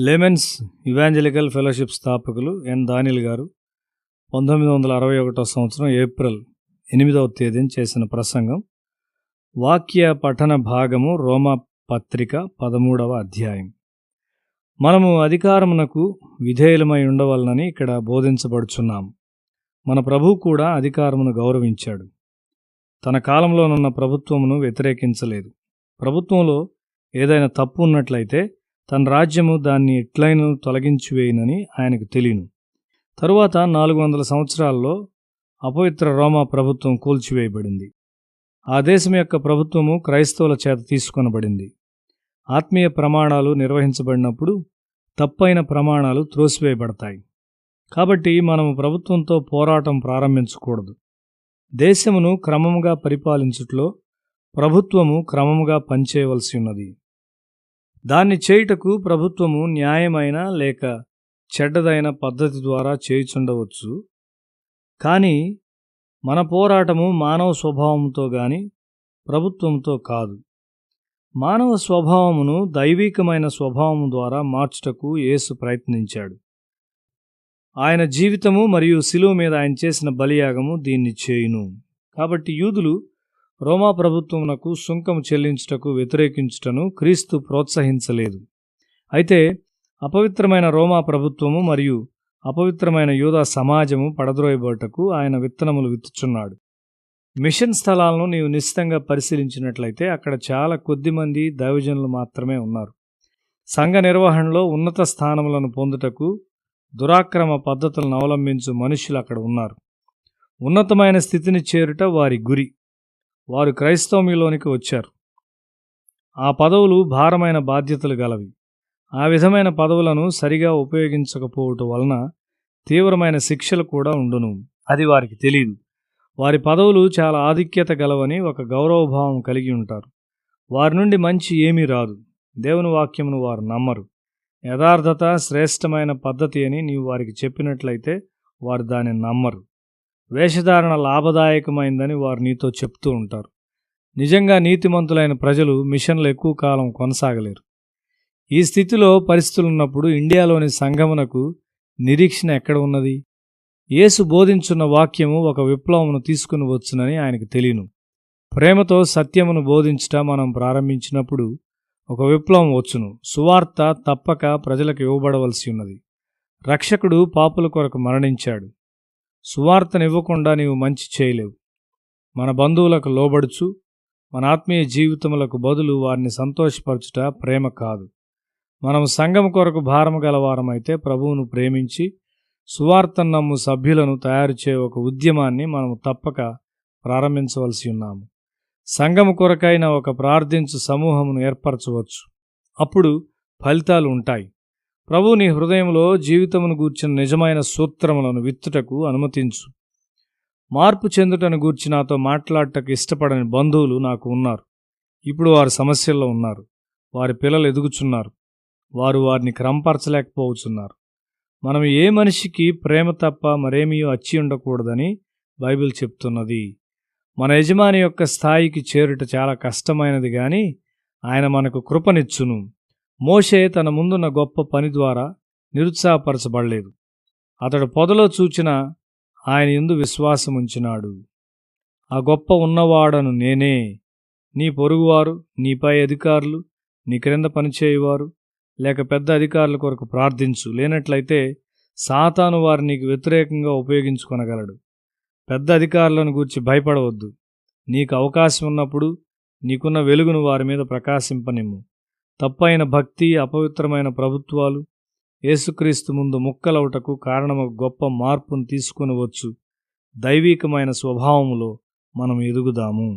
Laymen's evangelical fellowship స్థాపకులు ఎన్ దానియల్ గారు 1961 సంవత్సరం ఏప్రిల్ 8వ తేదీన చేసిన ప్రసంగం. వాక్య పఠన భాగము రోమా పత్రిక 13వ అధ్యాయం. మనము అధికారమునకు విధేయులమై ఉండవలనని ఇక్కడ బోధించబడుచున్నాము. మన ప్రభువు కూడా అధికారమును గౌరవించాడు. తన కాలంలోనున్న ప్రభుత్వమును వ్యతిరేకించలేదు. ప్రభుత్వంలో ఏదైనా తప్పు ఉన్నట్లయితే తన రాజ్యము దాన్ని ఎట్లైనా తొలగించివేయునని ఆయనకు తెలియను. తరువాత 400 సంవత్సరాల్లో అపవిత్ర రోమా ప్రభుత్వం కూల్చివేయబడింది. ఆ దేశం యొక్క ప్రభుత్వము క్రైస్తవుల చేత తీసుకొనబడింది. ఆత్మీయ ప్రమాణాలు నిర్వహించబడినప్పుడు తప్పైన ప్రమాణాలు త్రోసివేయబడతాయి. కాబట్టి మనము ప్రభుత్వంతో పోరాటం ప్రారంభించకూడదు. దేశమును క్రమముగా పరిపాలించుటలో ప్రభుత్వము క్రమముగా పనిచేయవలసి ఉన్నది. దాన్ని చేయుటకు ప్రభుత్వము న్యాయమైన లేక చెడ్డదైన పద్ధతి ద్వారా చేయుచుండవచ్చు. కానీ మన పోరాటము మానవ స్వభావంతో గాని ప్రభుత్వంతో కాదు. మానవ స్వభావమును దైవికమైన స్వభావము ద్వారా మార్చుటకు యేసు ప్రయత్నించాడు. ఆయన జీవితము మరియు శిలువ మీద ఆయన చేసిన బలియాగము దీన్ని చేయును. కాబట్టి యూదులు రోమా ప్రభుత్వమునకు సుంకము చెల్లించుటకు వ్యతిరేకించుటను క్రీస్తు ప్రోత్సహించలేదు. అయితే అపవిత్రమైన రోమా ప్రభుత్వము మరియు అపవిత్రమైన యూదా సమాజము పడద్రోయబోటకు ఆయన విత్తనములు విత్తుచున్నాడు. మిషన్ స్థలాలను నీవు నిశ్చితంగా పరిశీలించినట్లయితే అక్కడ చాలా కొద్దిమంది దైవజనులు మాత్రమే ఉన్నారు. సంఘ నిర్వహణలో ఉన్నత స్థానములను పొందుటకు దురాక్రమ పద్ధతులను అవలంబించు మనుషులు అక్కడ ఉన్నారు. ఉన్నతమైన స్థితిని చేరుట వారి గురి. వారు క్రైస్తవ్యంలోనికి వచ్చారు. ఆ పదవులు భారమైన బాధ్యతలు గలవి. ఆ విధమైన పదవులను సరిగా ఉపయోగించకపోవటం వలన తీవ్రమైన శిక్షలు కూడా ఉండును. అది వారికి తెలియదు. వారి పదవులు చాలా ఆధిక్యత గలవని ఒక గౌరవభావం కలిగి ఉంటారు. వారి నుండి మంచి ఏమీ రాదు. దేవుని వాక్యమును వారు నమ్మరు. యథార్థత శ్రేష్టమైన పద్ధతి అని నీవు వారికి చెప్పినట్లయితే వారు దానిని నమ్మరు. వేషధారణ లాభదాయకమైందని వారు నీతో చెప్తూ ఉంటారు. నిజంగా నీతిమంతులైన ప్రజలు మిషన్లు ఎక్కువ కాలం కొనసాగలేరు. ఈ స్థితిలో పరిస్థితులున్నప్పుడు ఇండియాలోని సంఘమునకు నిరీక్షణ ఎక్కడ ఉన్నది? యేసు బోధించున్న వాక్యము ఒక విప్లవమును తీసుకుని వచ్చునని ఆయనకు తెలియను. ప్రేమతో సత్యమును బోధించుట మనం ప్రారంభించినప్పుడు ఒక విప్లవం వచ్చును. సువార్త తప్పక ప్రజలకు ఇవ్వబడవలసి ఉన్నది. రక్షకుడు పాపుల కొరకు మరణించాడు. సువార్తనివ్వకుండా నీవు మంచి చేయలేవు. మన బంధువులకు లోబడుచు మన ఆత్మీయ జీవితములకు బదులు వారిని సంతోషపరచుట ప్రేమ కాదు. మనం సంఘం కొరకు భారము గలవారమైతే ప్రభువును ప్రేమించి సువార్తను నమ్ము సభ్యులను తయారు చేయ ఒక ఉద్యమాన్ని మనము తప్పక ప్రారంభించవలసి ఉన్నాము. సంఘము కొరకైన ఒక ప్రార్థించు సమూహమును ఏర్పరచవచ్చు. అప్పుడు ఫలితాలు ఉంటాయి. ప్రభు నీ హృదయంలో జీవితమును గూర్చిన నిజమైన సూత్రములను విత్తుటకు అనుమతించు. మార్పు చెందుటను గూర్చి నాతో మాట్లాడటకు ఇష్టపడని బంధువులు నాకు ఉన్నారు. ఇప్పుడు వారు సమస్యల్లో ఉన్నారు. వారి పిల్లలు ఎదుగుచున్నారు. వారు వారిని క్రమపరచలేకపోతున్నారు. మనం ఏ మనిషికి ప్రేమ తప్ప మరేమీ అచ్చి ఉండకూడదని బైబిల్ చెప్తున్నది. మన యజమాని యొక్క స్థాయికి చేరుట చాలా కష్టమైనది, కానీ ఆయన మనకు కృపనిచ్చును. మోషే తన ముందున్న గొప్ప పని ద్వారా నిరుత్సాహపరచబడలేదు. అతడు పొదలో చూచిన ఆయన యందు విశ్వాసముంచినాడు. ఆ గొప్ప ఉన్నవాడను నేనే. నీ పొరుగువారు, నీపై అధికారులు, నీ క్రింద పనిచేయువారు లేక పెద్ద అధికారుల కొరకు ప్రార్థించు. లేనట్లయితే సాతాను వారు నీకు వ్యతిరేకంగా ఉపయోగించుకొనగలడు. పెద్ద అధికారులను గూర్చి భయపడవద్దు. నీకు అవకాశం ఉన్నప్పుడు నీకున్న వెలుగును వారి మీద ప్రకాశింపనిమ్ము. తప్పైన భక్తి, అపవిత్రమైన ప్రభుత్వాలు యేసుక్రీస్తు ముందు ముక్కలవుటకు కారణము గొప్ప మార్పును తీసుకొనవచ్చు. దైవికమైన స్వభావములో మనం ఎదుగుదాము.